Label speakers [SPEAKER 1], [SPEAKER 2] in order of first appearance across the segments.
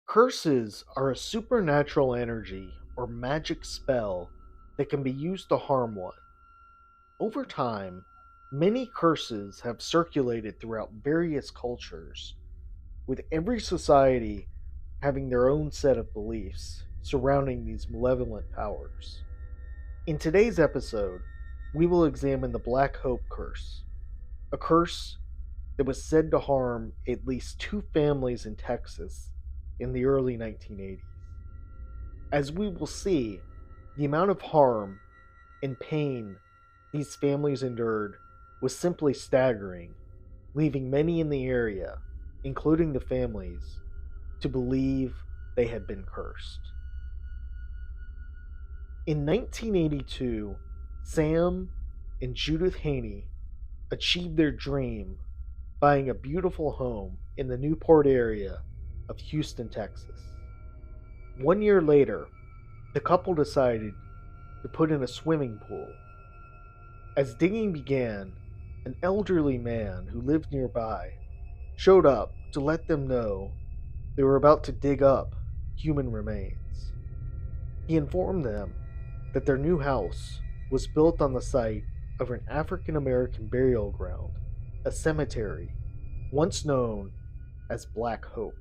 [SPEAKER 1] Curses are a supernatural energy or magic spell that can be used to harm one. Over time, many curses have circulated throughout various cultures, with every society having their own set of beliefs surrounding these malevolent powers. In today's episode, we will examine the Black Hope Curse, a curse that was said to harm at least two families in Texas in the early 1980s. As we will see, the amount of harm and pain these families endured was simply staggering, leaving many in the area, including the families, to believe they had been cursed. In 1982, Sam and Judith Haney achieved their dream buying a beautiful home in the Newport area of Houston, Texas. 1 year later, the couple decided to put in a swimming pool. As digging began, an elderly man who lived nearby showed up to let them know they were about to dig up human remains. He informed them that their new house was built on the site of an African American burial ground, a cemetery once known as Black Hope.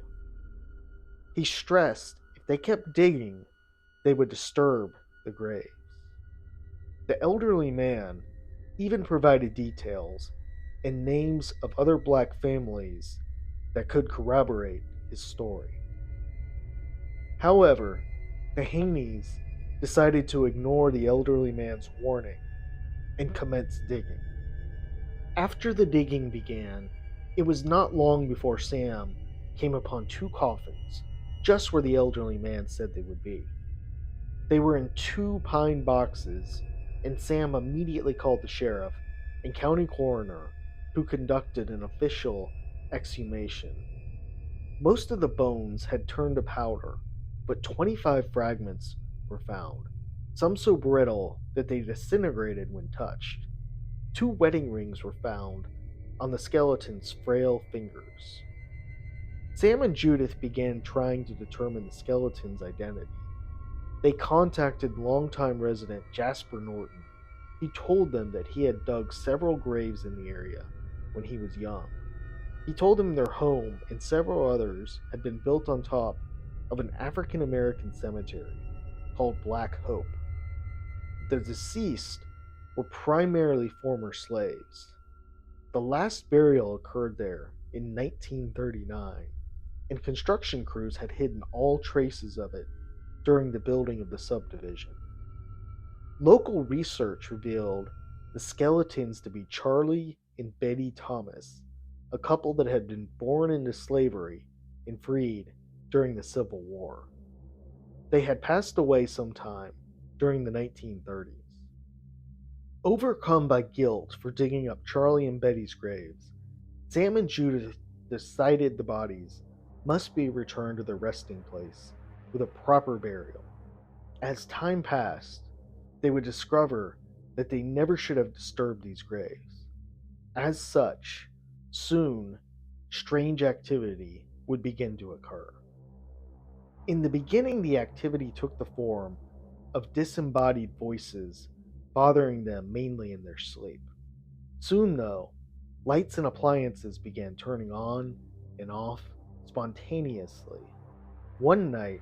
[SPEAKER 1] He stressed if they kept digging, they would disturb the graves. The elderly man even provided details and names of other black families that could corroborate his story. However, the Haneys decided to ignore the elderly man's warning and commence digging. After the digging began, it was not long before Sam came upon two coffins, just where the elderly man said they would be. They were in two pine boxes, and Sam immediately called the sheriff and county coroner, who conducted an official exhumation. Most of the bones had turned to powder, but 25 fragments were found, some so brittle that they disintegrated when touched. Two wedding rings were found on the skeleton's frail fingers. Sam and Judith began trying to determine the skeleton's identity. They contacted longtime resident Jasper Norton. He told them that he had dug several graves in the area when he was young. He told them their home and several others had been built on top of an African American cemetery called Black Hope. The deceased were primarily former slaves. The last burial occurred there in 1939, and construction crews had hidden all traces of it during the building of the subdivision. Local research revealed the skeletons to be Charlie and Betty Thomas, a couple that had been born into slavery and freed during the Civil War. They had passed away sometime during the 1930s. Overcome by guilt for digging up Charlie and Betty's graves, Sam and Judith decided the bodies must be returned to their resting place with a proper burial. As time passed, they would discover that they never should have disturbed these graves. As such, soon, strange activity would begin to occur. In the beginning, the activity took the form of disembodied voices bothering them mainly in their sleep. Soon, though, lights and appliances began turning on and off spontaneously. One night,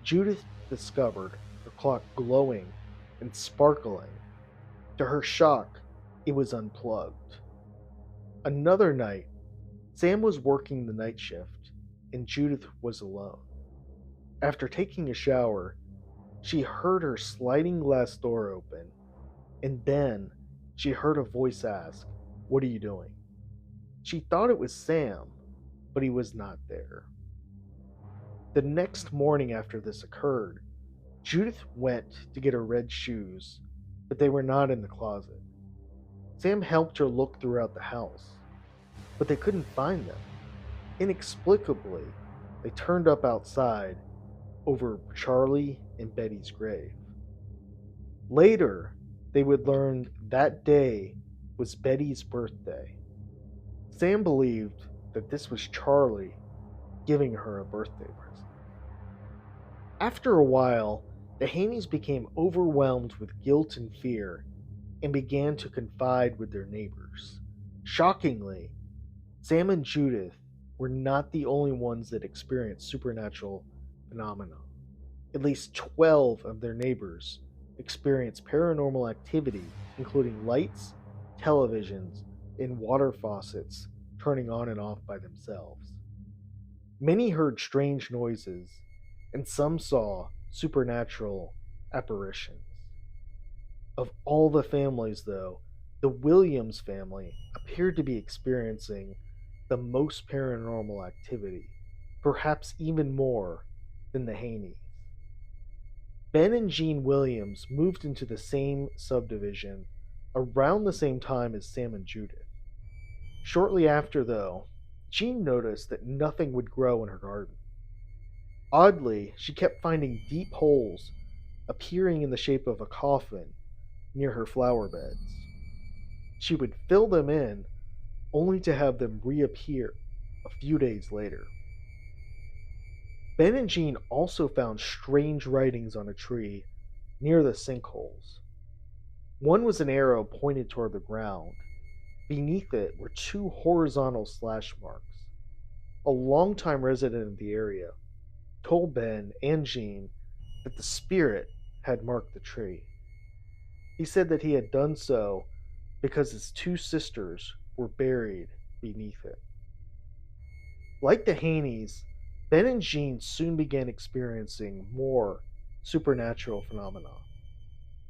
[SPEAKER 1] Judith discovered her clock glowing and sparkling. To her shock, it was unplugged. Another night, Sam was working the night shift and Judith was alone. After taking a shower, she heard her sliding glass door open, and then she heard a voice ask, "What are you doing?" She thought it was Sam, but he was not there. The next morning after this occurred, Judith went to get her red shoes, but they were not in the closet. Sam helped her look throughout the house, but they couldn't find them. Inexplicably, they turned up outside over Charlie and Betty's grave. Later, they would learn that day was Betty's birthday. Sam believed that this was Charlie giving her a birthday present. After a while, the Haneys became overwhelmed with guilt and fear and began to confide with their neighbors. Shockingly, Sam and Judith were not the only ones that experienced supernatural phenomena. At least 12 of their neighbors experienced paranormal activity, including lights, televisions, and water faucets turning on and off by themselves. Many heard strange noises, and some saw supernatural apparitions. Of all the families, though, the Williams family appeared to be experiencing the most paranormal activity, perhaps even more than the Haneys. Ben and Jean Williams moved into the same subdivision around the same time as Sam and Judith. Shortly after, though, Jean noticed that nothing would grow in her garden. Oddly, she kept finding deep holes appearing in the shape of a coffin near her flower beds. She would fill them in only to have them reappear a few days later. Ben and Jean also found strange writings on a tree near the sinkholes. One was an arrow pointed toward the ground. Beneath it were two horizontal slash marks. A longtime resident of the area told Ben and Jean that the spirit had marked the tree. He said that he had done so because his two sisters were buried beneath it. Like the Haneys, Ben and Jean soon began experiencing more supernatural phenomena.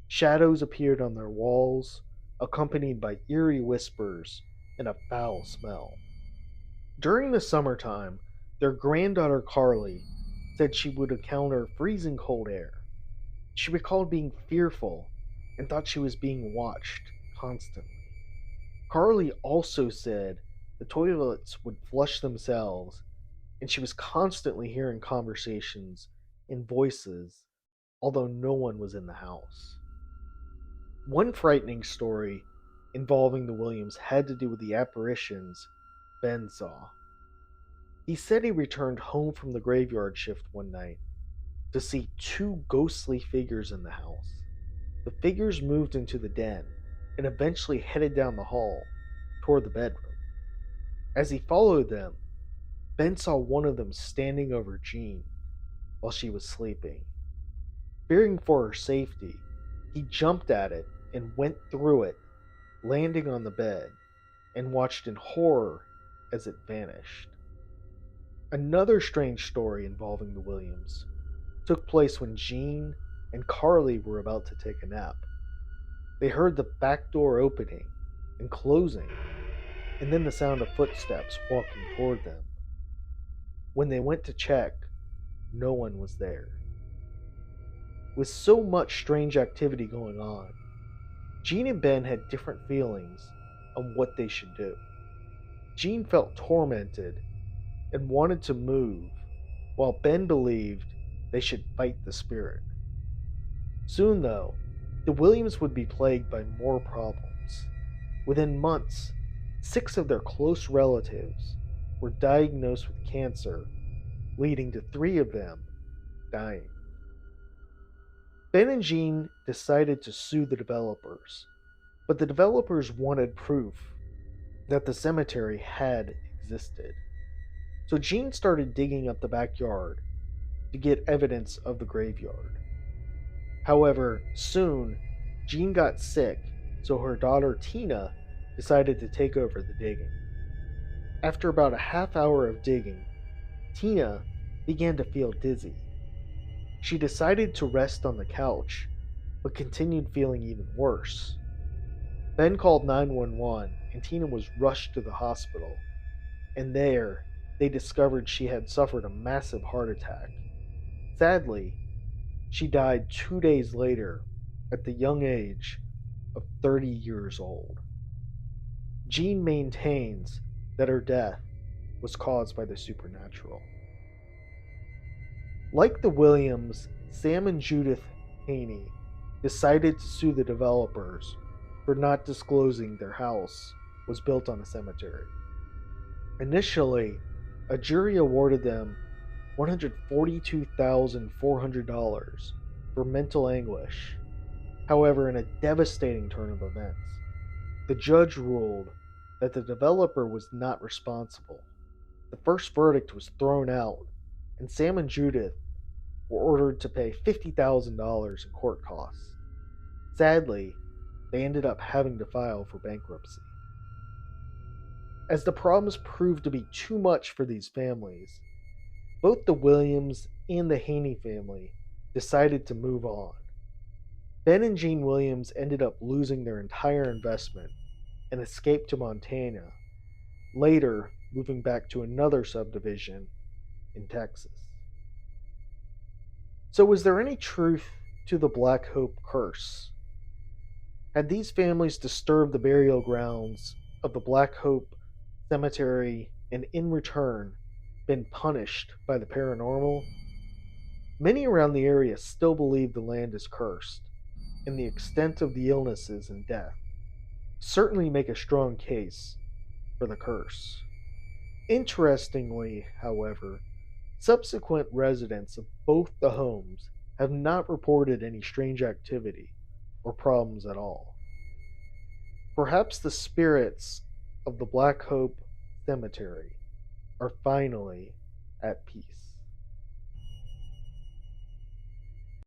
[SPEAKER 1] Shadows appeared on their walls, accompanied by eerie whispers and a foul smell. During the summertime, their granddaughter Carly said she would encounter freezing cold air. She recalled being fearful and thought she was being watched constantly. Carly also said the toilets would flush themselves, and she was constantly hearing conversations and voices, although no one was in the house. One frightening story involving the Williams had to do with the apparitions Ben saw. He said he returned home from the graveyard shift one night to see two ghostly figures in the house. The figures moved into the den and eventually headed down the hall toward the bedroom. As he followed them, Ben saw one of them standing over Jean while she was sleeping. Fearing for her safety, he jumped at it and went through it, landing on the bed, and watched in horror as it vanished. Another strange story involving the Williams took place when Jean and Carly were about to take a nap. They heard the back door opening and closing, and then the sound of footsteps walking toward them. When they went to check, no one was there. With so much strange activity going on, Jean and Ben had different feelings on what they should do. Jean felt tormented and wanted to move, while Ben believed they should fight the spirit. Soon, though, the Williams would be plagued by more problems. Within months, 6 of their close relatives were diagnosed with cancer, leading to 3 of them dying. Ben and Jean decided to sue the developers, but the developers wanted proof that the cemetery had existed. So Jean started digging up the backyard to get evidence of the graveyard. However, soon, Jean got sick, so her daughter Tina decided to take over the digging. After about a half hour of digging, Tina began to feel dizzy. She decided to rest on the couch, but continued feeling even worse. Ben called 911 and Tina was rushed to the hospital, and there they discovered she had suffered a massive heart attack. Sadly, she died 2 days later at the young age of 30 years old. Jean maintains that her death was caused by the supernatural. Like the Williams, Sam and Judith Haney decided to sue the developers for not disclosing their house was built on a cemetery. Initially, a jury awarded them $142,400 for mental anguish. However, in a devastating turn of events, the judge ruled that the developer was not responsible. The first verdict was thrown out, and Sam and Judith were ordered to pay $50,000 in court costs. Sadly, they ended up having to file for bankruptcy. As the problems proved to be too much for these families, both the Williams and the Haney family decided to move on. Ben and Jean Williams ended up losing their entire investment and escaped to Montana, later moving back to another subdivision in Texas. So, was there any truth to the Black Hope curse? Had these families disturbed the burial grounds of the Black Hope Cemetery and in return been punished by the paranormal? Many around the area still believe the land is cursed, and the extent of the illnesses and death certainly make a strong case for the curse. Interestingly, however, subsequent residents of both the homes have not reported any strange activity or problems at all. Perhaps the spirits of the Black Hope Cemetery are finally at peace.